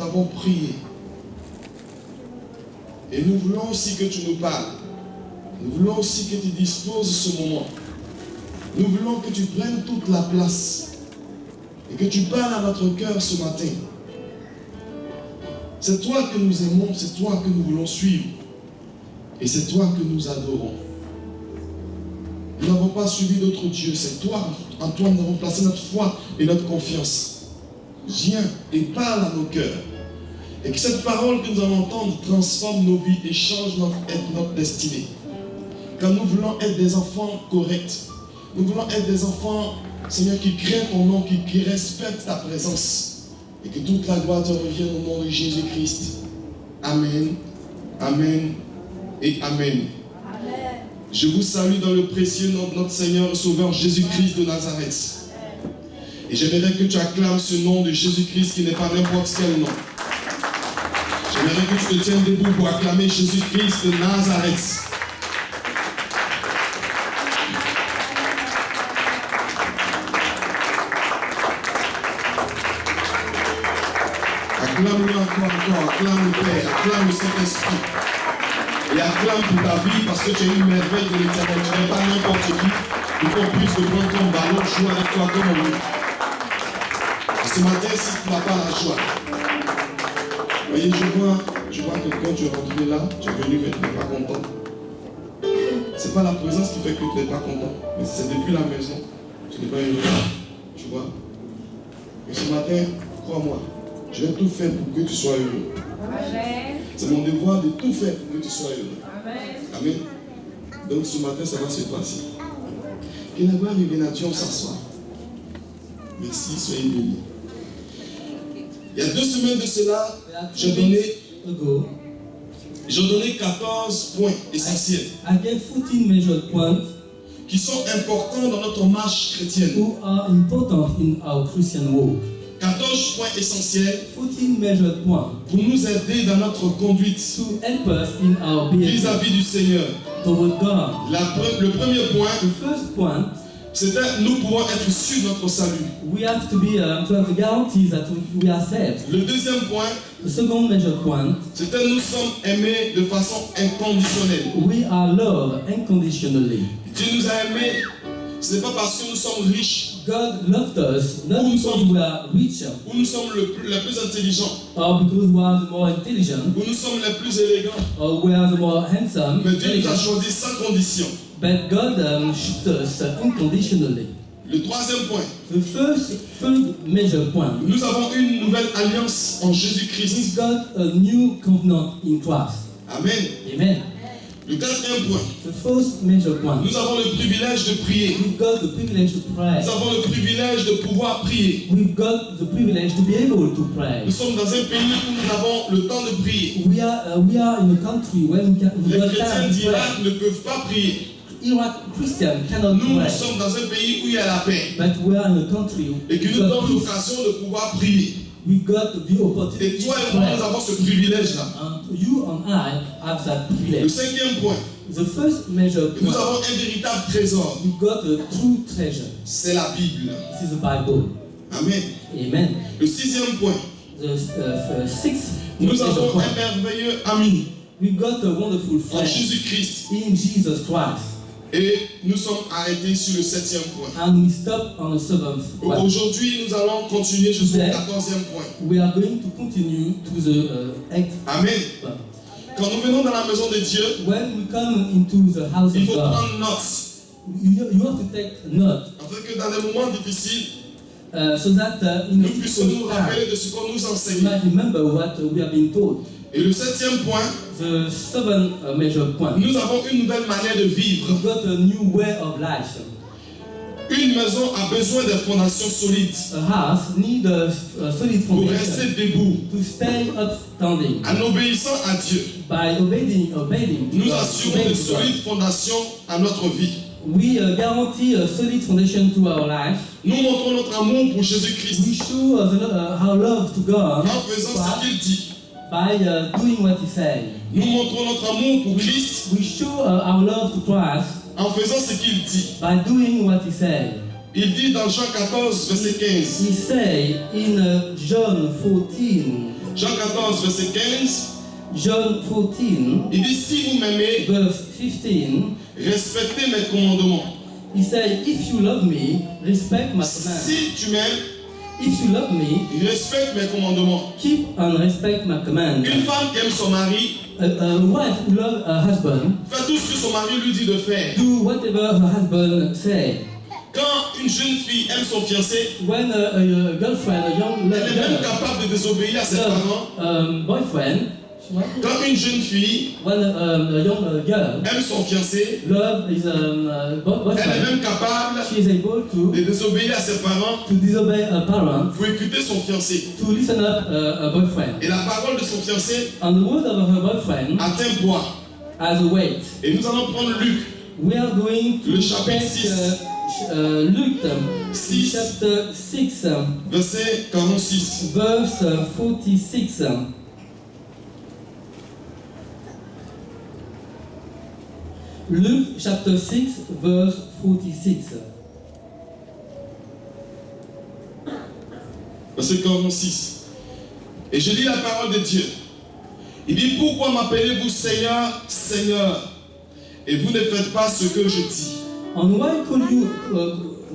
t'avons prié. Et nous voulons aussi que tu nous parles. Nous voulons aussi que tu disposes ce moment. Nous voulons que tu prennes toute la place et que tu parles à notre cœur ce matin. C'est toi que nous aimons, c'est toi que nous voulons suivre et c'est toi que nous adorons. Nous n'avons pas suivi d'autres dieux, c'est toi, en toi nous avons placé notre foi et notre confiance. Viens et parle à nos cœurs. Et que cette parole que nous allons entendre transforme nos vies et change notre destinée. Car nous voulons être des enfants corrects. Nous voulons être des enfants, Seigneur, qui craignent ton nom, qui respectent ta présence. Et que toute la gloire te revienne au nom de Jésus-Christ. Amen, Amen et Amen. Je vous salue dans le précieux nom de notre Seigneur et Sauveur Jésus-Christ de Nazareth. Et j'aimerais que tu acclames ce nom de Jésus-Christ qui n'est pas n'importe quel nom. J'aimerais que tu te tiennes debout pour acclamer Jésus-Christ de Nazareth. Acclame-le encore, acclame le Père, acclame le Saint-Esprit. Et acclame pour ta vie parce que tu es une merveille de l'Éternel. Tu n'es pas n'importe qui. Il faut plus de prendre ton ballon, jouer avec toi comme on veut. Et ce matin, si tu n'as pas la joie, voyez, je vois que quand tu es rentré là, tu es venu mais tu n'es pas content. Ce n'est pas la présence qui fait que tu n'es pas content, mais c'est depuis la maison. Tu n'es pas heureux. Tu vois. Et ce matin, crois-moi, je vais tout faire pour que tu sois heureux. Amen. C'est mon devoir de tout faire pour que tu sois heureux. Amen. Amen. Donc ce matin, ça va se passer. Que la gloire revienne à Dieu, on s'assoit. Merci, soyez bénis. Il y a 2 semaines de cela, j'ai donné 14 points essentiels qui sont importants dans notre marche chrétienne. 14 points essentiels pour nous aider dans notre conduite vis-à-vis du Seigneur. Le premier point, c'était nous pouvons être sûrs de notre salut. We have to have the guarantee that we are saved. Le deuxième point, the second major point, c'était nous sommes aimés de façon inconditionnelle. We are loved unconditionally. Dieu nous a aimés. Ce n'est pas parce que nous sommes riches. God loved us not because we are richer, ou nous sommes les plus intelligents, or because we are the more intelligent, ou nous sommes les plus élégants, or we are the more handsome. Mais Dieu nous a choisi sans condition. But God chose us unconditionally. Le troisième point. The third major point. Nous avons une nouvelle alliance en Jésus-Christ. We've got a new covenant in Christ. Amen. Amen. Le quatrième point. The fourth major point. Nous avons le privilège de prier. We've got the privilege to pray. Nous avons le privilège de pouvoir prier. We've got the privilege to be able to pray. Nous sommes dans un pays où nous avons le temps de prier. We are in a country where we Les chrétiens d'Irak ne peuvent pas prier. Iraq Christian cannot pray. Nous sommes dans un pays où il y a la paix. But we are in a country et qui nous donne l'occasion de pouvoir prier. We've got the opportunity. Et toi et moi, nous avons ce privilège-là. And you and I have that privilege. Le cinquième point. The first major point. Nous avons un véritable trésor. We've got a true treasure. C'est la Bible. This is the Bible. Amen. Amen. Le sixième point. The sixth. Nous avons un merveilleux ami. We've got a wonderful friend. En Jésus-Christ. In Jesus Christ. Et nous sommes arrêtés sur le septième point. And we stop on the seventh point. Aujourd'hui, nous allons continuer jusqu'au 14e point. We are going to continue to the eighth. Amen. Quand nous venons dans la maison de Dieu, when we come into the house il faut of God, prendre note. You have to take note. Afin que dans des moments difficiles, so that nous puissions nous rappeler de ce qu'on nous enseigne. We might remember what we have been told. Et le septième point, the seventh major point, nous avons une nouvelle manière de vivre. We've got a new way of life. Une maison a besoin de fondations solides. A house needs a solid foundation. Pour rester debout. To stay upstanding. En obéissant à Dieu. By obeying. Nous assurons de solides fondations à notre vie. We guarantee a solid foundation to our life. Nous montrons notre amour pour Jésus-Christ. We show our love to God. En faisant ce qu'il dit. By doing what He says. Nous montrons notre amour pour Christ. We show our love to Christ. En faisant ce qu'il dit. By doing what He says. Il dit dans Jean 14, verset 15. He say in John 14. Jean 14, verset 15, John 14, il dit, si vous m'aimez, verse 15, respectez mes commandements. he said, if you love me, respect my command. Si tu m'aimes, If you love me, respecte mes commandements. keep and respect my command. Une femme qui aime son mari, A wife who loves her husband, fait tout ce que son mari lui dit de faire. do whatever her husband say. Quand une jeune fille aime son fiancé, When a girlfriend, a young elle est même girl, capable de désobéir à ses parents. boyfriend, Quand une jeune fille when a young girl aime son fiancé, love his elle est boyfriend, même capable she is able de désobéir à ses parents to disobey a parent, pour écouter son fiancé. to listen up a boyfriend. Et la parole de son fiancé And the word of her boyfriend atteint poids. as a weight. Et nous allons prendre Luc, We are going to Le chapitre take 6. Luke 6, chapter 6, verset 46. verse 46. Luke chapter 6, verse 46. Verset 46. Et je lis la parole de Dieu. Il dit, pourquoi m'appelez-vous Seigneur, Seigneur, et vous ne faites pas ce que je dis? And why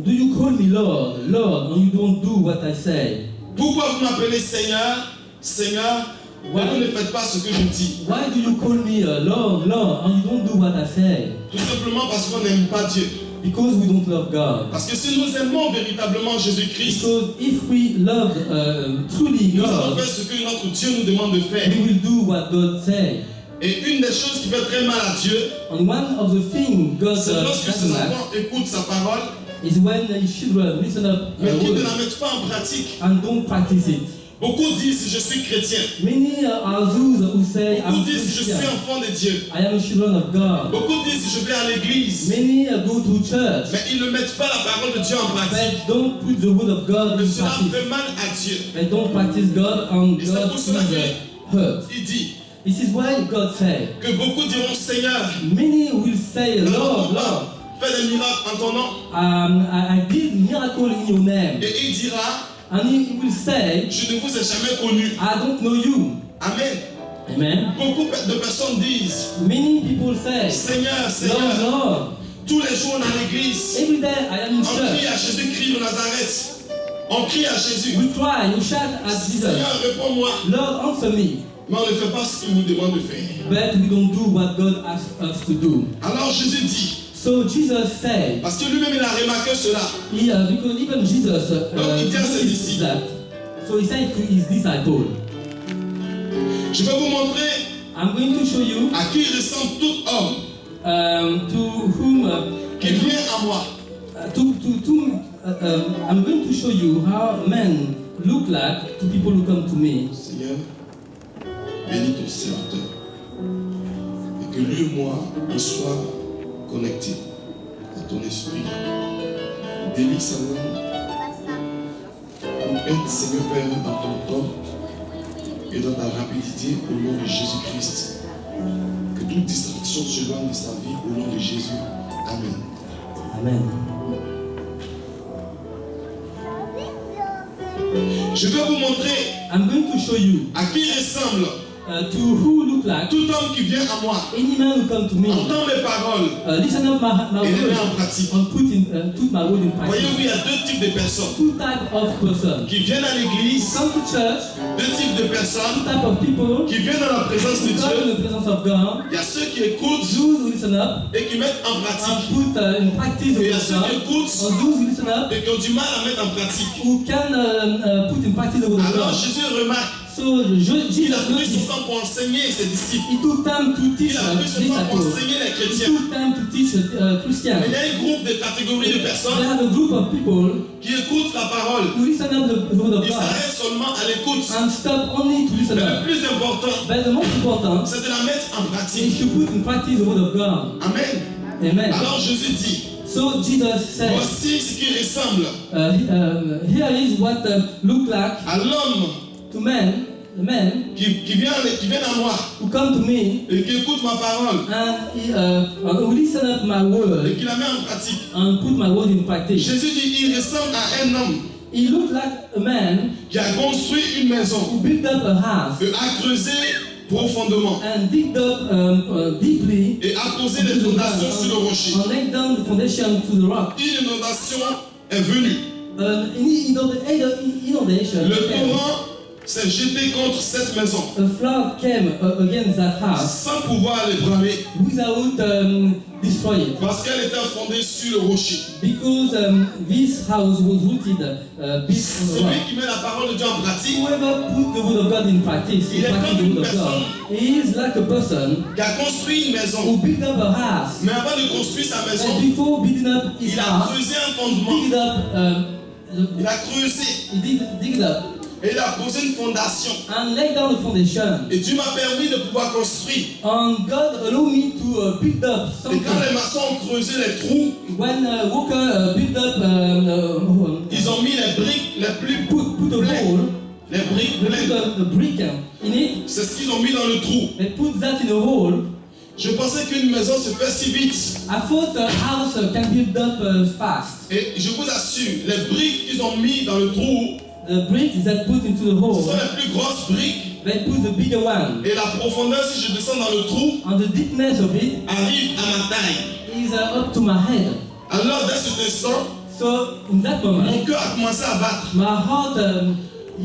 do you call me Lord, Lord, and you don't do what I say? Pourquoi vous m'appelez Seigneur, Seigneur, et vous ne faites pas ce que je dis? Why do you call me Lord, Lord, and you don't do what I say? Tout simplement parce qu'on n'aime pas Dieu. Because we don't love God. Parce que si nous aimons véritablement Jésus-Christ, Because if we love truly nous allons God, faire ce que notre Dieu nous demande de faire. we will do what God says. Et une des choses qui fait très mal à Dieu, And one of the things God c'est lorsque ses doesn't like enfants écoutent sa parole, is when his children listen up mais qu'ils ne word la mettent pas en pratique. and don't practice it. Beaucoup disent, je suis chrétien. Many are those who say, Beaucoup I'm disent, je suis Christian, enfant de Dieu. I am a children of God. Beaucoup disent, je vais à l'église. Many go to church, Mais ils ne mettent pas la parole de Dieu en pratique. but don't put the word of God Mais in cela practice. fait mal à Dieu. They don't practice God, and Et c'est God pour is cela hurt. Il dit This is why God said, que beaucoup diront, Seigneur, many will say, Lord, Lord, fais des miracles en ton nom. I did miracle in your name. Et il dira, And he will say, je ne vous ai jamais connu. I don't know you. Amen. Amen. Beaucoup de personnes disent, Many people say, Seigneur, Lord, Seigneur, Lord, tous les jours dans l'église, every day I am in on crie church. à Jésus-Christ de Nazareth. On crie à Jésus. We cry, we shout at Jesus, Seigneur, réponds-moi. Lord, answer me. Mais on ne fait pas ce qu'il nous demande de faire. But we don't do what God asks us to do. Alors Jésus dit, So Jesus said, parce que lui-même il a remarqué cela. because even Jesus il dit à ses noticed disciples. that. So he said to his disciples, Je vais vous montrer I'm going to show you à qui ressemble tout homme to whom qui vient à moi. I'm going to show you how men look like to people who come to me. Seigneur, bénis ton serviteur. Et que lui et moi, on soit connectés à ton esprit. Délie sa main. Nous aide, Seigneur Père, dans ton temps et dans ta rapidité au nom de Jésus-Christ. Que toute distraction s'éloigne de sa vie au nom de Jésus. Amen. Amen. Je vais vous montrer I'm going to show you à qui ressemble to who look like tout homme qui vient à moi. any man who come to me. Entend mes paroles Listen up my et les met word en pratique. and put my word in Voyez-vous, practice. il y a deux types de personnes Two type of person. qui viennent à l'église, Come to church. deux types de personnes Two type of people. qui viennent dans la présence de Come in Dieu. the presence of God. Il y a ceux qui écoutent Those who listen up et qui mettent en pratique. and put in practice the Et il y word a of ceux qui God. écoutent Or those who listen up et qui ont du mal à mettre en pratique. who can put in practice the word of Alors God. Jésus remarque, So Jesus il a pris son noticed. temps pour enseigner ses disciples. He took time to teach Il a pris son temps pour disciples. enseigner les He chrétiens. took time to teach Christians. Mais il y a un groupe de catégories de There personnes are a group of people qui écoutent la parole. who listen up the word of Ils God s'arrêtent seulement à l'écoute. and stop only to listen Mais le up. plus important, But the most important c'est de la mettre en is pratique. to put in practice the word of God. Amen. Amen. Alors Jésus dit, So Jesus said, voici ce qui ressemble here is what look like à l'homme to men, the men qui vient à moi who come to me et qui écoute ma parole and who listen up my et word qui la met en pratique. and put my word in practice. Jésus dit, il ressemble à un homme He looked like a man qui a construit une maison who built up a house et a creusé profondément and digged up deeply et a posé les fondations sur le rocher. and laid down the foundation to the rock. Une inondation est venue. Inundation Le came. torrent s'est jeté contre cette maison A flood came against that house sans pouvoir l'ébranler without destroying it. parce qu'elle était fondée sur le rocher. Because this house was rooted, built on the Celui rock. qui met la parole de Dieu en pratique, Whoever put the word of God in practice, Il est practice comme the word une of God, he is like a person qui a construit une who maison, built up a house. mais avant de construire sa And maison, before building up his il a house, creusé un fondement. digged up, Il a creusé he digged up et il a posé une fondation. and laid down the foundation. Et Dieu m'a permis de pouvoir construire. And God allowed me to build up Et something. quand les maçons ont creusé les trous, When Walker built up, ils ont mis les briques les plus put a pleines. hole, Les briques they pleines. put a brick in it, C'est ce qu'ils ont mis dans le trou. they put that in a hole. Je pensais qu'une maison se fait si vite. I thought a house can build up fast. Et je vous assure, les briques qu'ils ont mis dans le trou, The bricks that put into the ce hole, sont les plus grosses briques. they put the bigger one. Et la profondeur, si je descends dans le trou, And the deepness of it arrive à ma taille. is up to my head. Alors, dès cet instant, So in that moment, mon cœur a commencé à battre. my heart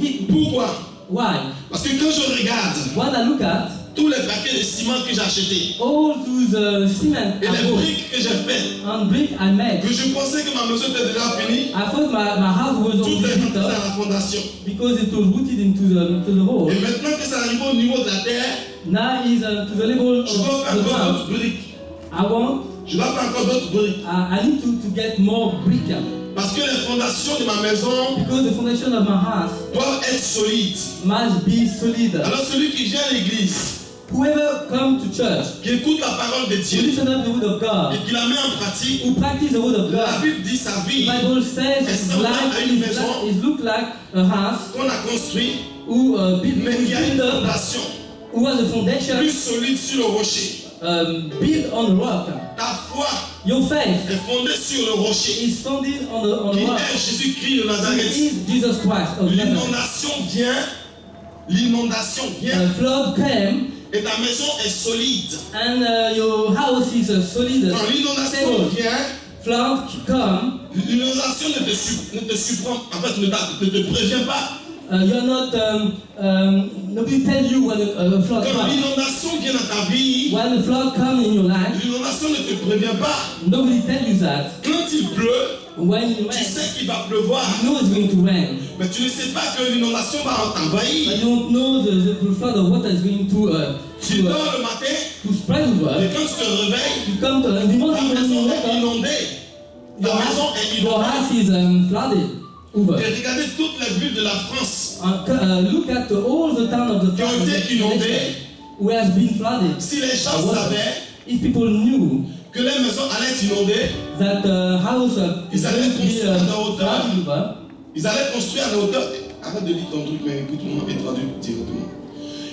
hit. Pourquoi? Why? Parce que quand je regarde When I look at tous les paquets de ciment que j'ai achetés all those cement et I les bought briques que j'ai faites, and brick I made, que je pensais que ma maison était déjà finie, I thought my house was tout already est built rentré dans up la fondation. because it was rooted into the hole. Et maintenant que ça arrive au niveau de la terre, Now is to the level of je dois faire the encore ground. d'autres briques. I Je dois faire encore d'autres briques. need to get more brick Parce que les fondations de ma maison because the foundation of my house doivent être solides. must be solid. Alors celui qui vient à l'église, Whoever come to church, qui écoute la parole de who Dieu listen up the word of God, et qui la met en pratique, who practice the word of la God, Bible dit sa the vie Bible says est his semblable life à une maison is look like a house qu'on a construite, who built mais qui a une built up, fondation who has a foundation plus solide sur le rocher. built on the rock. Ta foi Your faith est fondée sur le rocher is founded on the qui rock. est Jésus-Christ de He Nazareth. is Jesus Christ of Nazareth. L'inondation vient Flood came et ta maison est solide. and your house is solid. Quand l'inondation Stable. vient, Flood come. l'inondation ne te surprend, en fait, ne te prévient pas. You're not. Nobody tell you when a flood Quand comes. l'inondation vient dans ta vie, When the flood comes in your life, l'inondation ne te prévient pas. nobody tell you that. Quand il pleut, When it tu rains, sais qu'il va pleuvoir, you know it's going to rain, mais tu ne sais pas que l'inondation va t'envahir. but you don't know the flood of water is going Tu dors le matin to spread over. et quand tu te réveilles, You come to the ta morning when maison you est wake up, inondée. Ta maison est your inondée. house is flooded over. Et regardez toutes les villes de la France Look at all the town of the qui ont été inondées. who has been flooded. Si les gens savaient If people knew que les maisons allaient être inondées, that the house is Ils allaient going to be construire en hauteur. flooded over, ils allaient construire en hauteur. Arrête de lire ton truc, mais écoute-moi et traduis directement.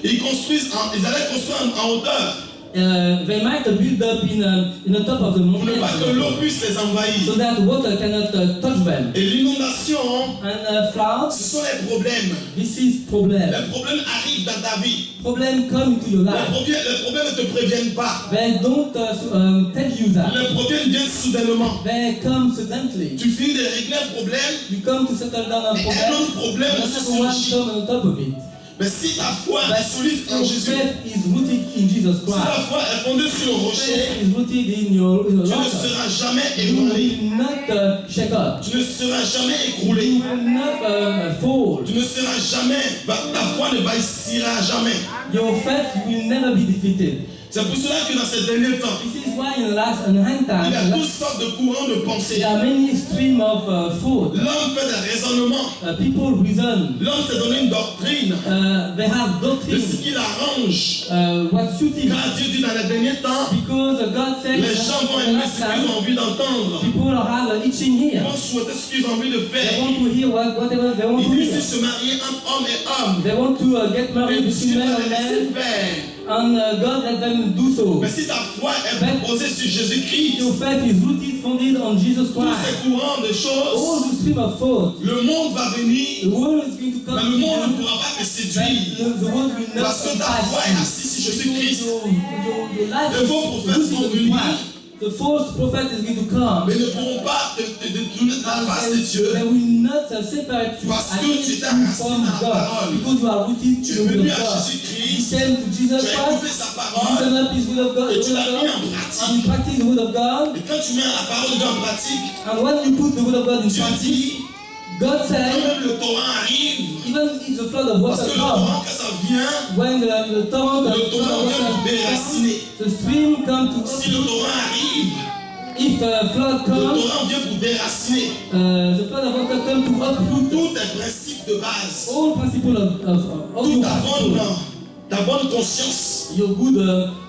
Ils allaient construire en hauteur they might build up in the top of the pour ne pas que l'eau mountain puisse les envahir. so that water cannot touch them. Et l'inondation, And floods, ce sont les problèmes. this is problem. Les problèmes arrivent dans ta vie. Problem come into your Les life. problèmes ne te préviennent pas. They don't tell you that. Les problèmes viennent soudainement. They come suddenly. Tu finis de régler un problème You come to settle down on et un problem. autre problème aussi Another one surgit. come on top of it. Mais si ta foi est solide en Your Jésus, faith is rooted in Jesus si ta Christ. foi est fondée sur le rocher, Faith is rooted in your tu ne rock. seras jamais You ébranlé. will not shake up. Tu ne seras jamais You écroulé. will not fall. Tu ne seras jamais, ta foi ne vacillera jamais. Your faith will never be defeated. C'est pour cela que dans ces derniers temps, This is why in the last and hand il y a time, toutes sortes de courants de pensée. there are many streams of thought. L'homme fait des raisonnements. People reason. L'homme s'est donné une doctrine They have de doctrine. ce qu'il arrange. What suited. Car Dieu dit dans les derniers temps, Because God said les gens vont in the aimer last ce qu'ils time, ont envie d'entendre. people have itching Ils here. vont souhaiter ce qu'ils ont envie de They faire. want to hear whatever they want Il to dit hear. si se marier entre homme et homme. They want to get Et married between Dieu men va and les laisser men. faire. and God let them do so. Mais si ta foi est posée sur Jésus-Christ, Your faith is rooted, founded on Jesus tous Christ. ces courants de All choses, the stream of thought, le monde va the venir, world is going to come mais to le monde ne you. pourra pas te But séduire. the world will not Parce que ta foi est entice assise sur you. Jésus-Christ. Your life Les faux is prophètes sont rooted in venus. Christ. The false prophet is going to come. Mais ne pourront pas te tourner la face de Dieu. They will not separate you Parce que against tu t'es you assis from dans la God, parole. because you are rooted Tu to es the venu will of à God. You Jésus-Christ, came to Jesus tu as écouté Christ, sa you parole, listen up His will of God, et tu l'as mis en and pratique. you practice the will of God. Et quand tu mets la parole de Dieu en pratique, And when you put the will of God in tu practice, dis, God quand said, même le torrent arrive, even if the flood of parce water que le comes, torrent, quand ça vient, when the torrent of le flood torrent of vient pour water déraciner. comes, the stream comes to Si le uproot. torrent arrive, If the flood le comes, torrent vient pour déraciner. the flood of water comes to uproot Tous tes principes de base, all principle of toute your ta bonne, principle, ta bonne conscience, your good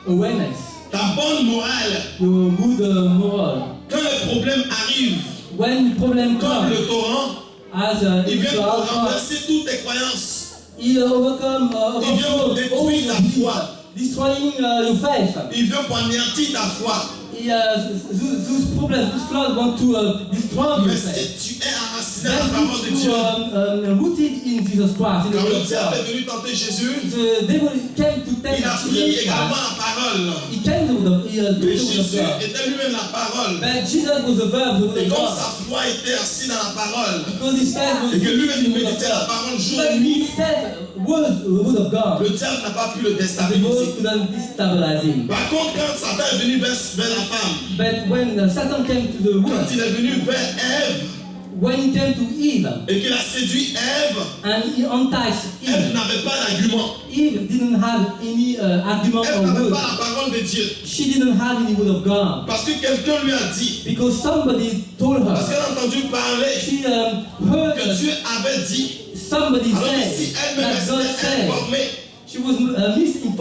awareness, ta bonne morale. your good moral. Quand les problèmes arrivent, When problem comme comes, le torrent, as il vient pour it renverser toutes tes croyances. he overthrow Il vient pour all détruire your ta beliefs, foi. destroying your faith. Il vient pour anéantir ta foi. Those problems, those floods want to destroy your Mais faith. si tu es enraciné dans la parole de That Dieu, is rooted in Jesus Christ, in the quand will le of diable God. est venu tenter Jésus, The devil came to il take a pris Jesus également Christ. la parole. He came to the Mais will of Jésus God. était lui-même la parole. But Jesus was the verb, the will Et of comme God. sa foi était assise dans la parole, Because his faith was et que lui-même il the will of méditait la God. parole jour et But nuit, his faith was the will of God. le diable n'a pas pu le The devil déstabiliser. couldn't destabilize him. Par contre, quand Satan est venu vers la femme, But when Satan came to the quand woman, il est venu vers Ève, when he came to Eve et qu'il a séduit Ève, and he enticed Ève Eve, n'avait pas d'argument. Eve didn't have any argument Elle or n'avait word. pas la parole de Dieu. She didn't have any word of God. Parce que quelqu'un lui a dit, Because somebody told parce her. qu'elle a entendu parler She heard que Dieu avait dit. somebody Alors que say si elle-même that God était said. informée, She was misinformed.